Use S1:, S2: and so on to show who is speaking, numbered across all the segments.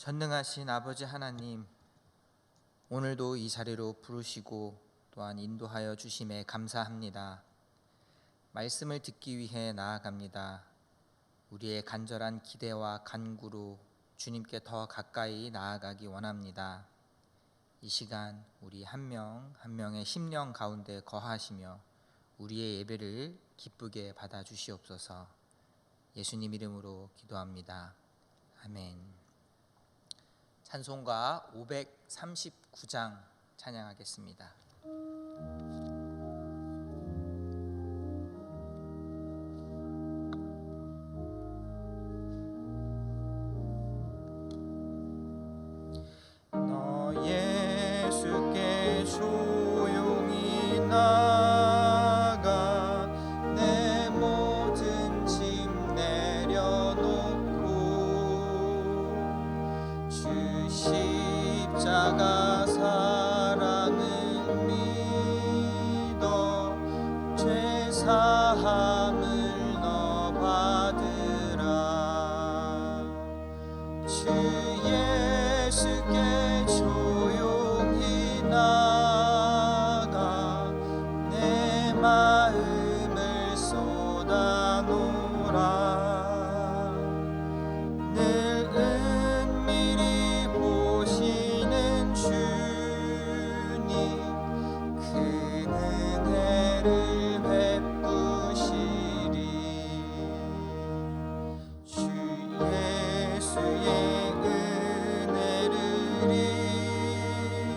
S1: 전능하신 아버지 하나님, 오늘도 이 자리로 부르시고 또한 인도하여 주심에 감사합니다. 말씀을 듣기 위해 나아갑니다. 우리의 간절한 기대와 간구로 주님께 더 가까이 나아가기 원합니다. 이 시간 우리 한 명 한 명의 심령 가운데 거하시며 우리의 예배를 기쁘게 받아주시옵소서. 예수님 이름으로 기도합니다. 아멘. 찬송가 539장 찬양하겠습니다. 너 예수께 조용히 나가 내 모든 짐 내려놓고 주 십자가 사랑을 믿어 죄 사함을 너 받으라. 주 예수께 조용히 나가 내 마음을 쏟아놓으라. 늘 은밀히 보시는 주님, 그 은혜를 베푸시리. 주 예수의 은혜를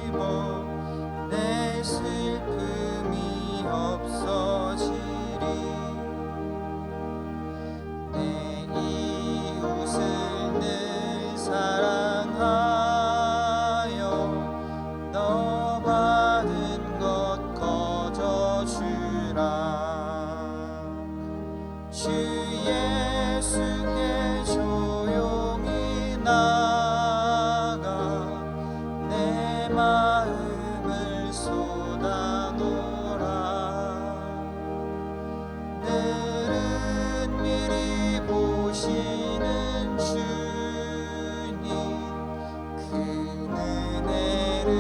S1: 입어 내 슬픔이 없어지리. 내 이웃을 늘 사랑하여 너 받은 것 거저주라. 주 예수께 조용히 나가 내 마음을 쏟아놓으라. 늘 은밀히 보시는 주님, 그 은혜를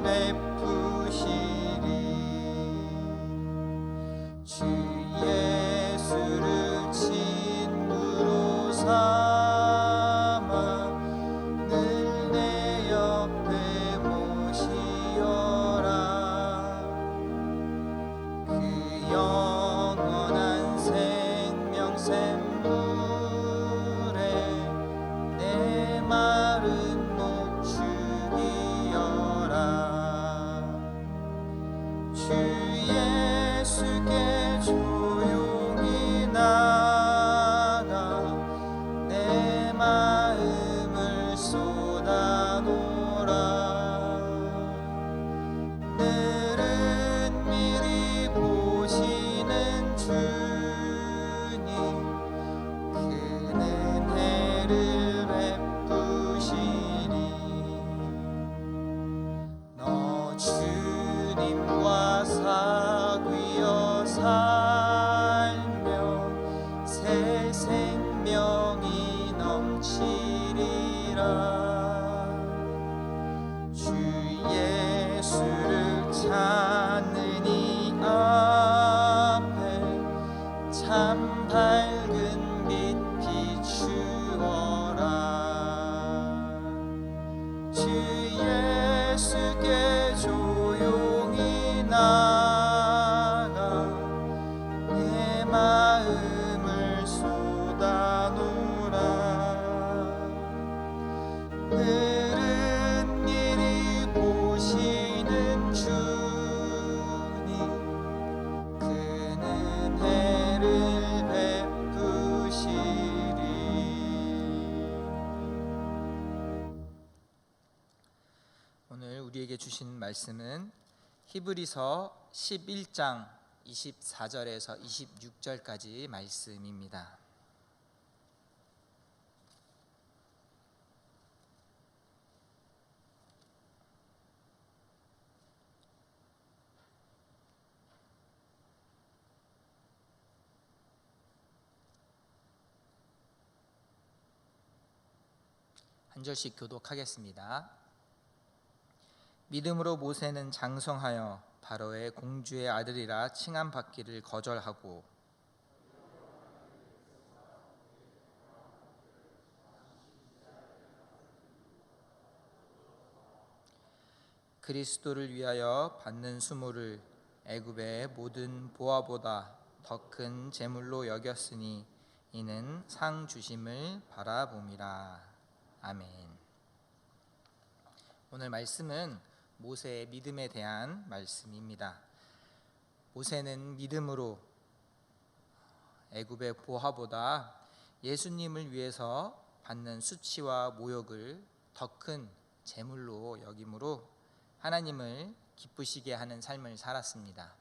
S1: 베푸시리. 주 예수를 친구로 삼아 늘 내 옆에 모시어라. 그 영원한 생명 샘물에 내 마른 목 죽이어라. 주 예수께 조용히 나가 내 마음을 쏟아놓으라. 늘 은밀히 보시는 주님, 그 은혜를 베푸시리. 너 주님과 사귀어 살며 새 생명이 넘치리라. 주 예수를 찾는 이 앞에 참 밝은 빛 비추어라. 주 예수께 조용히 나가 내 마음을 쏟아놓으라. 늘 은밀히 보시는 주님, 그 은혜를 베푸시리. 오늘 우리에게 주신 말씀은 히브리서 11장 24절에서 26절까지 말씀입니다. 한 절씩 교독하겠습니다. 믿음으로 모세는 장성하여 바로의 공주의 아들이라 칭함받기를 거절하고 그리스도를 위하여 받는 수모를 애굽의 모든 보화보다 더 큰 재물로 여겼으니 이는 상 주심을 바라봄이라. 아멘. 오늘 말씀은 모세의 믿음에 대한 말씀입니다. 모세는 믿음으로 애굽의 보화보다 예수님을 위해서 받는 수치와 모욕을 더 큰 재물로 여김으로 하나님을 기쁘시게 하는 삶을 살았습니다.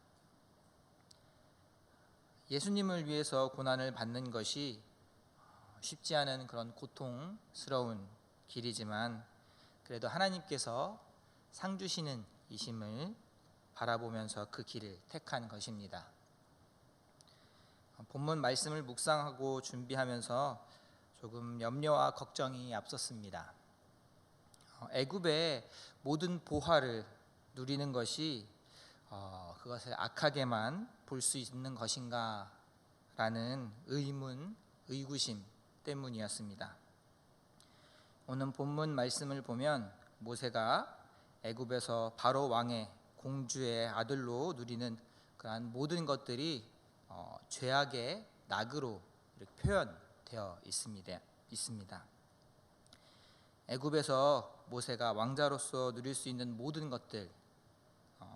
S1: 예수님을 위해서 고난을 받는 것이 쉽지 않은 그런 고통스러운 길이지만 그래도 하나님께서 상 주시는 이심을 바라보면서 그 길을 택한 것입니다. 본문 말씀을 묵상하고 준비하면서 조금 염려와 걱정이 앞섰습니다. 애굽의 모든 보화를 누리는 것이 그것을 악하게만 볼 수 있는 것인가 라는 의문, 의구심 때문이었습니다. 오늘 본문 말씀을 보면 모세가 애굽에서 바로 왕의 공주의 아들로 누리는 그러한 모든 것들이 죄악의 낙으로 이렇게 표현되어 있습니다. 애굽에서 모세가 왕자로서 누릴 수 있는 모든 것들,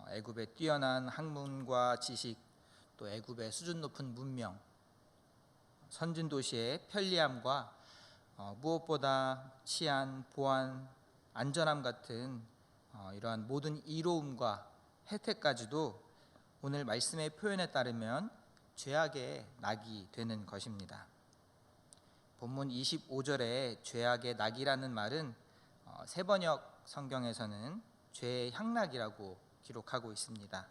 S1: 애굽의 뛰어난 학문과 지식, 또 애굽의 수준 높은 문명, 선진 도시의 편리함과 무엇보다 치안, 보안, 안전함 같은 이러한 모든 이로움과 혜택까지도 오늘 말씀의 표현에 따르면 죄악의 낙이 되는 것입니다. 본문 25절에 죄악의 낙이라는 말은 세번역 성경에서는 죄의 향락이라고 기록하고 있습니다.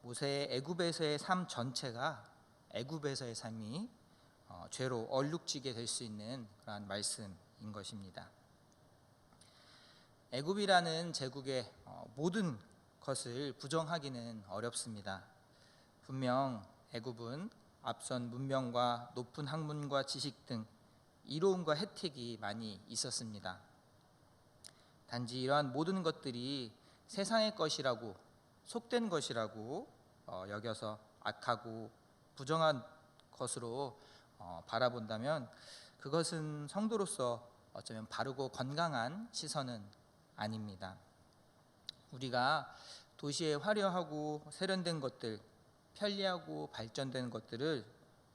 S1: 모세의 애굽에서의 삶 전체가 애굽에서의 삶이 죄로 얼룩지게 될 수 있는 그러한 말씀인 것입니다. 애굽이라는 제국의 모든 것을 부정하기는 어렵습니다. 분명 애굽은 앞선 문명과 높은 학문과 지식 등 이로움과 혜택이 많이 있었습니다. 단지 이러한 모든 것들이 세상의 것이라고 속된 것이라고 여겨서 악하고 부정한 것으로 바라본다면 그것은 성도로서 어쩌면 바르고 건강한 시선은 아닙니다. 우리가 도시의 화려하고 세련된 것들, 편리하고 발전된 것들을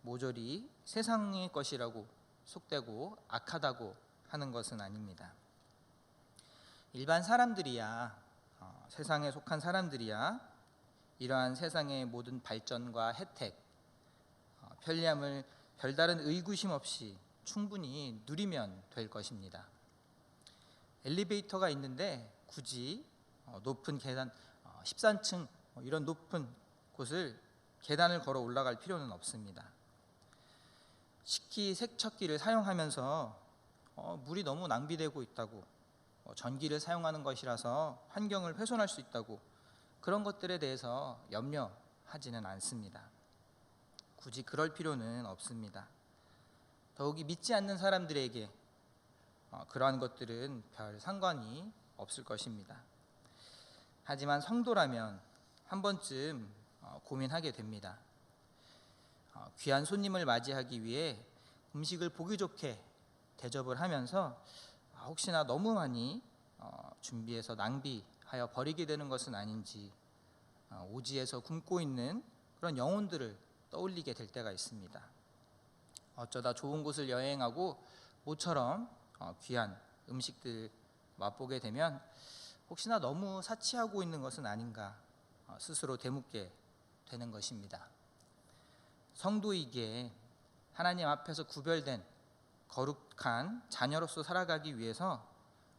S1: 모조리 세상의 것이라고 속되고 악하다고 하는 것은 아닙니다. 일반 사람들이야, 세상에 속한 사람들이야 이러한 세상의 모든 발전과 혜택, 편리함을 별다른 의구심 없이 충분히 누리면 될 것입니다. 엘리베이터가 있는데 굳이 높은 계단, 13층 이런 높은 곳을 계단을 걸어 올라갈 필요는 없습니다. 식기세척기를 사용하면서 물이 너무 낭비되고 있다고, 전기를 사용하는 것이라서 환경을 훼손할 수 있다고 그런 것들에 대해서 염려하지는 않습니다. 굳이 그럴 필요는 없습니다. 더욱이 믿지 않는 사람들에게 그러한 것들은 별 상관이 없을 것입니다. 하지만 성도라면 한 번쯤 고민하게 됩니다. 귀한 손님을 맞이하기 위해 음식을 보기 좋게 대접을 하면서 혹시나 너무 많이 준비해서 낭비하여 버리게 되는 것은 아닌지 오지에서 굶고 있는 그런 영혼들을 떠올리게 될 때가 있습니다. 어쩌다 좋은 곳을 여행하고 모처럼 귀한 음식들 맛보게 되면 혹시나 너무 사치하고 있는 것은 아닌가 스스로 되묻게 되는 것입니다. 성도이기에 하나님 앞에서 구별된 거룩한 자녀로서 살아가기 위해서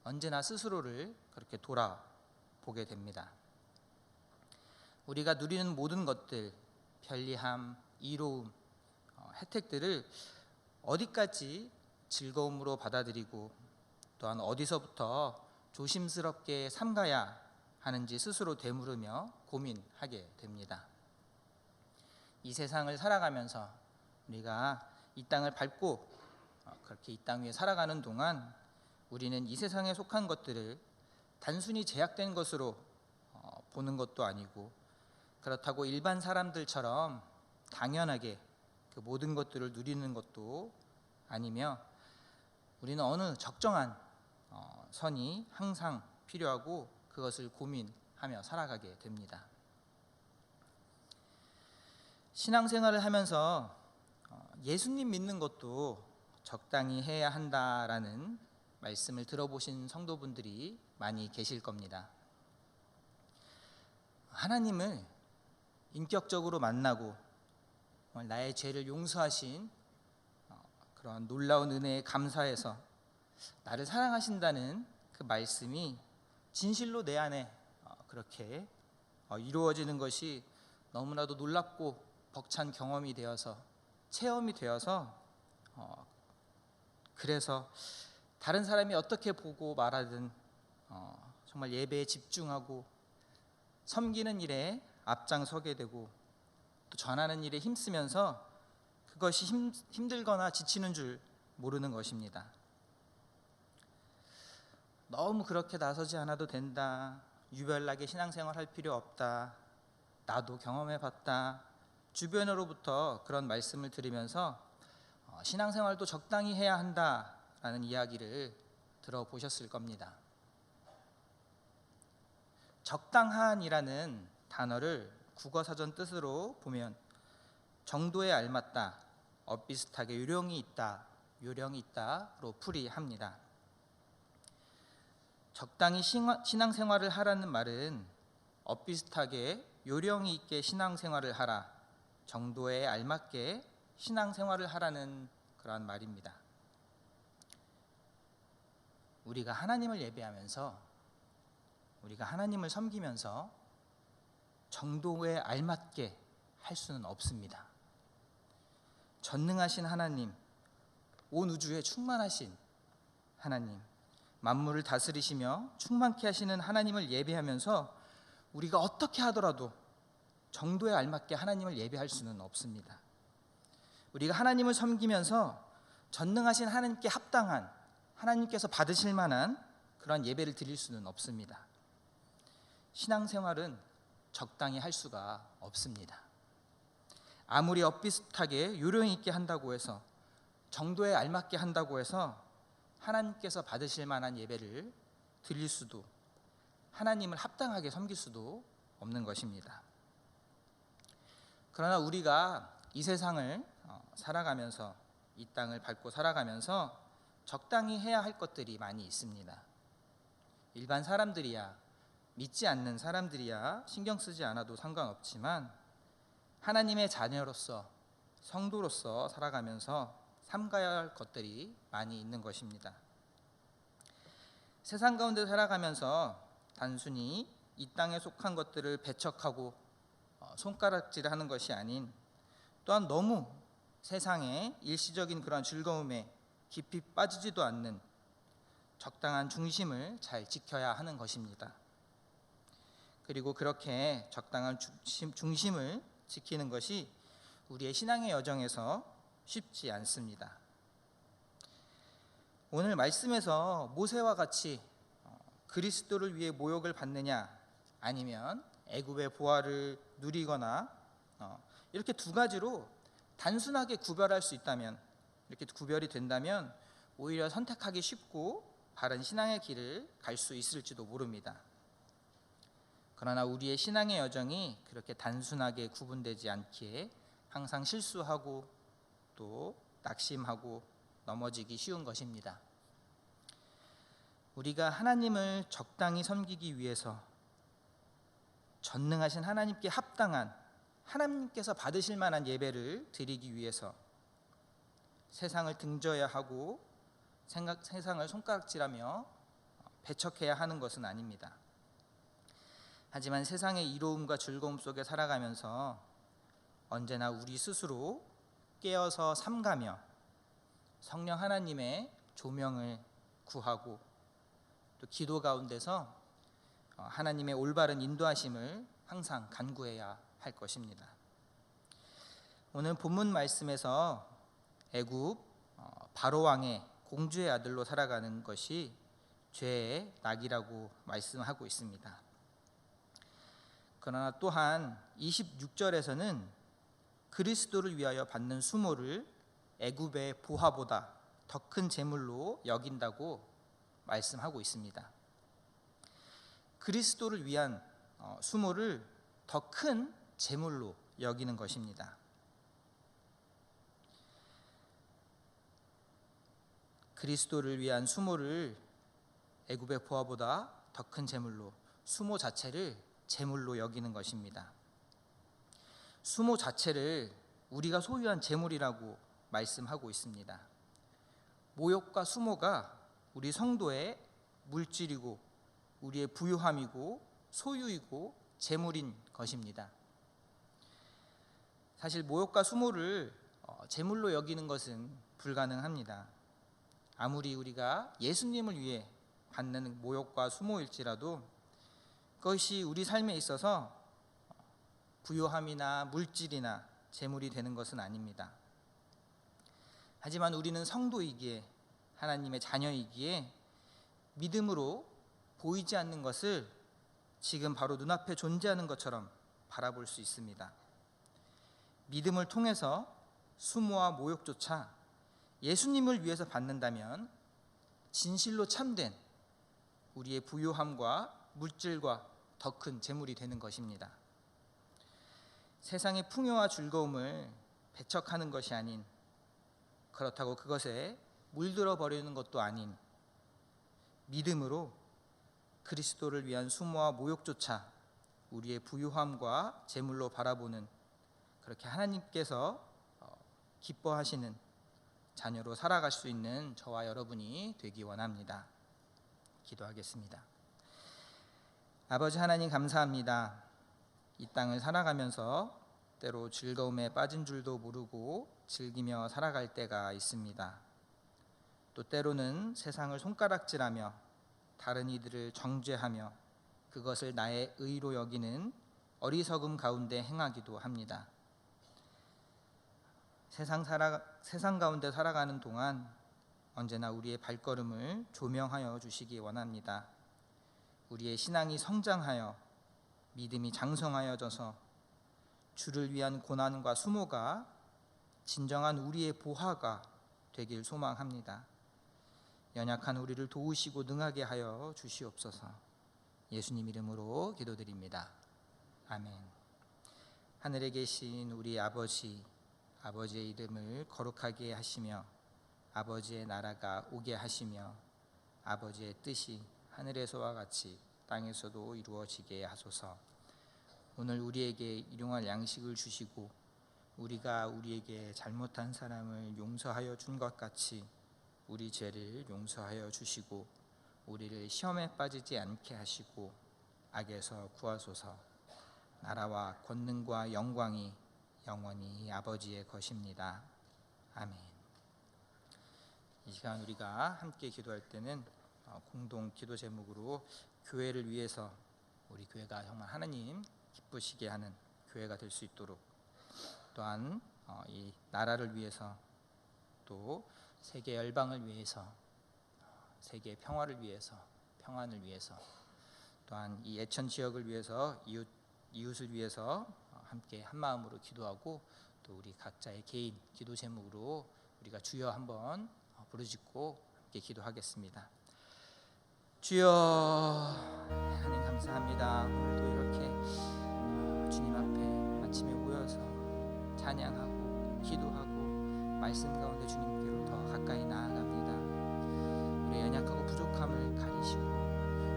S1: 언제나 스스로를 그렇게 돌아보게 됩니다. 우리가 누리는 모든 것들, 편리함, 이로움, 혜택들을 어디까지 즐거움으로 받아들이고 또한 어디서부터 조심스럽게 삼가야 하는지 스스로 되물으며 고민하게 됩니다. 이 세상을 살아가면서 우리가 이 땅을 밟고 그렇게 이 땅 위에 살아가는 동안 우리는 이 세상에 속한 것들을 단순히 제약된 것으로 보는 것도 아니고, 그렇다고 일반 사람들처럼 당연하게 그 모든 것들을 누리는 것도 아니며, 우리는 어느 적정한 선이 항상 필요하고 그것을 고민하며 살아가게 됩니다. 신앙생활을 하면서 예수님 믿는 것도 적당히 해야 한다라는 말씀을 들어보신 성도분들이 많이 계실 겁니다. 하나님을 인격적으로 만나고 나의 죄를 용서하신 그런 놀라운 은혜에 감사해서 나를 사랑하신다는 그 말씀이 진실로 내 안에 그렇게 이루어지는 것이 너무나도 놀랍고 벅찬 경험이 되어서, 체험이 되어서, 그래서 다른 사람이 어떻게 보고 말하든 정말 예배에 집중하고 섬기는 일에 앞장서게 되고 또 전하는 일에 힘쓰면서 그것이 힘들거나 지치는 줄 모르는 것입니다. 너무 그렇게 나서지 않아도 된다, 유별나게 신앙생활 할 필요 없다, 나도 경험해봤다, 주변으로부터 그런 말씀을 들으면서 신앙생활도 적당히 해야 한다라는 이야기를 들어보셨을 겁니다. 적당한이라는 단어를 국어사전 뜻으로 보면 정도에 알맞다, 엇비슷하게 요령이 있다로 풀이합니다. 적당히 신앙생활을 하라는 말은 엇비슷하게 요령이 있게 신앙생활을 하라, 정도에 알맞게 신앙생활을 하라는 그러한 말입니다. 우리가 하나님을 예배하면서, 우리가 하나님을 섬기면서 정도에 알맞게 할 수는 없습니다. 전능하신 하나님, 온 우주에 충만하신 하나님, 만물을 다스리시며 충만케 하시는 하나님을 예배하면서 우리가 어떻게 하더라도 정도에 알맞게 하나님을 예배할 수는 없습니다. 우리가 하나님을 섬기면서 전능하신 하나님께 합당한, 하나님께서 받으실 만한 그런 예배를 드릴 수는 없습니다. 신앙생활은 적당히 할 수가 없습니다. 아무리 엇비슷하게 요령 있게 한다고 해서, 정도에 알맞게 한다고 해서 하나님께서 받으실 만한 예배를 드릴 수도, 하나님을 합당하게 섬길 수도 없는 것입니다. 그러나 우리가 이 세상을 살아가면서, 이 땅을 밟고 살아가면서 적당히 해야 할 것들이 많이 있습니다. 일반 사람들이야, 믿지 않는 사람들이야 신경 쓰지 않아도 상관없지만 하나님의 자녀로서, 성도로서 살아가면서 삼가야 할 것들이 많이 있는 것입니다. 세상 가운데 살아가면서 단순히 이 땅에 속한 것들을 배척하고 손가락질하는 것이 아닌, 또한 너무 세상의 일시적인 그런 즐거움에 깊이 빠지지도 않는 적당한 중심을 잘 지켜야 하는 것입니다. 그리고 그렇게 적당한 중심을 지키는 것이 우리의 신앙의 여정에서 쉽지 않습니다. 오늘 말씀에서 모세와 같이 그리스도를 위해 모욕을 받느냐, 아니면 애굽의 보화를 누리거나, 이렇게 두 가지로 단순하게 구별할 수 있다면, 이렇게 구별이 된다면 오히려 선택하기 쉽고 바른 신앙의 길을 갈 수 있을지도 모릅니다. 그러나 우리의 신앙의 여정이 그렇게 단순하게 구분되지 않기에 항상 실수하고 또 낙심하고 넘어지기 쉬운 것입니다. 우리가 하나님을 적당히 섬기기 위해서, 전능하신 하나님께 합당한, 하나님께서 받으실 만한 예배를 드리기 위해서 세상을 등져야 하고 세상을 손가락질하며 배척해야 하는 것은 아닙니다. 하지만 세상의 이로움과 즐거움 속에 살아가면서 언제나 우리 스스로 깨어서 삼가며 성령 하나님의 조명을 구하고 또 기도 가운데서 하나님의 올바른 인도하심을 항상 간구해야 할 것입니다. 오늘 본문 말씀에서 애굽 바로 왕의 공주의 아들로 살아가는 것이 죄의 낙이라고 말씀하고 있습니다. 그러나 또한 26절에서는 그리스도를 위하여 받는 수모를 애굽의 보화보다 더 큰 재물로 여긴다고 말씀하고 있습니다. 그리스도를 위한 수모를 더 큰 재물로 여기는 것입니다. 그리스도를 위한 수모를 애굽의 보화보다 더 큰 재물로, 수모 자체를 재물로 여기는 것입니다. 수모 자체를 우리가 소유한 재물이라고 말씀하고 있습니다. 모욕과 수모가 우리 성도의 물질이고 우리의 부유함이고 소유이고 재물인 것입니다. 사실 모욕과 수모를 재물로 여기는 것은 불가능합니다. 아무리 우리가 예수님을 위해 받는 모욕과 수모일지라도 그것이 우리 삶에 있어서 부요함이나 물질이나 재물이 되는 것은 아닙니다. 하지만 우리는 성도이기에, 하나님의 자녀이기에 믿음으로 보이지 않는 것을 지금 바로 눈앞에 존재하는 것처럼 바라볼 수 있습니다. 믿음을 통해서 수모와 모욕조차 예수님을 위해서 받는다면 진실로 참된 우리의 부요함과 물질과 더 큰 재물이 되는 것입니다. 세상의 풍요와 즐거움을 배척하는 것이 아닌, 그렇다고 그것에 물들어 버리는 것도 아닌, 믿음으로 그리스도를 위한 수모와 모욕조차 우리의 부유함과 재물로 바라보는, 그렇게 하나님께서 기뻐하시는 자녀로 살아갈 수 있는 저와 여러분이 되기 원합니다. 기도하겠습니다. 아버지 하나님, 감사합니다. 이 땅을 살아가면서 때로 즐거움에 빠진 줄도 모르고 즐기며 살아갈 때가 있습니다. 또 때로는 세상을 손가락질하며 다른 이들을 정죄하며 그것을 나의 의로 여기는 어리석음 가운데 행하기도 합니다. 세상 가운데 살아가는 동안 언제나 우리의 발걸음을 조명하여 주시기 원합니다. 우리의 신앙이 성장하여 믿음이 장성하여져서 주를 위한 고난과 수모가 진정한 우리의 보화가 되길 소망합니다. 연약한 우리를 도우시고 능하게 하여 주시옵소서. 예수님 이름으로 기도드립니다. 아멘. 하늘에 계신 우리 아버지, 아버지의 이름을 거룩하게 하시며 아버지의 나라가 오게 하시며 아버지의 뜻이 하늘에서와 같이 땅에서도 이루어지게 하소서. 오늘 우리에게 일용할 양식을 주시고 우리가 우리에게 잘못한 사람을 용서하여 준 것 같이 우리 죄를 용서하여 주시고 우리를 시험에 빠지지 않게 하시고 악에서 구하소서. 나라와 권능과 영광이 영원히 아버지의 것입니다. 아멘. 이 시간 우리가 함께 기도할 때는 공동 기도 제목으로 교회를 위해서, 우리 교회가 정말 하나님 기쁘시게 하는 교회가 될 수 있도록, 또한 이 나라를 위해서, 또 세계 열방을 위해서, 세계 평화를 위해서, 평안을 위해서, 또한 이 예천 지역을 위해서, 이웃을 위해서 함께 한 마음으로 기도하고, 또 우리 각자의 개인 기도 제목으로 우리가 주여 한번 부르짖고 함께 기도하겠습니다. 주여, 하나님 감사합니다. 오늘도 이렇게 주님 앞에 아침에 모여서 찬양하고 기도하고 말씀 가운데 주님께로 더 가까이 나아갑니다. 우리의 연약하고 부족함을 가리시고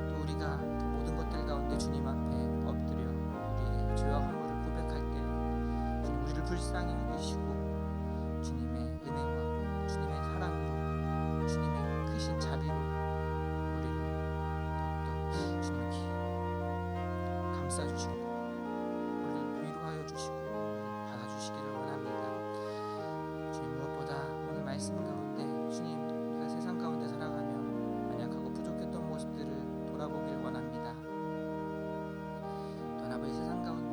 S1: 또 우리가 그 모든 것들 가운데 주님 앞에 엎드려 우리의 죄와 허물을 고백할 때 주님 우리를 불쌍히 여기시고 주님의 은혜와 주님의 사랑으로, 주님의 크신 자비로 우리를 더욱더 주님께 감싸주시고 우리를 위로하여 주시고 받아주시기를 원합니다. 주님, 무엇보다 오늘 말씀 가운데 주님, 우리가 세상 가운데 살아가며 연약하고 부족했던 모습들을 아버지 세상 가운데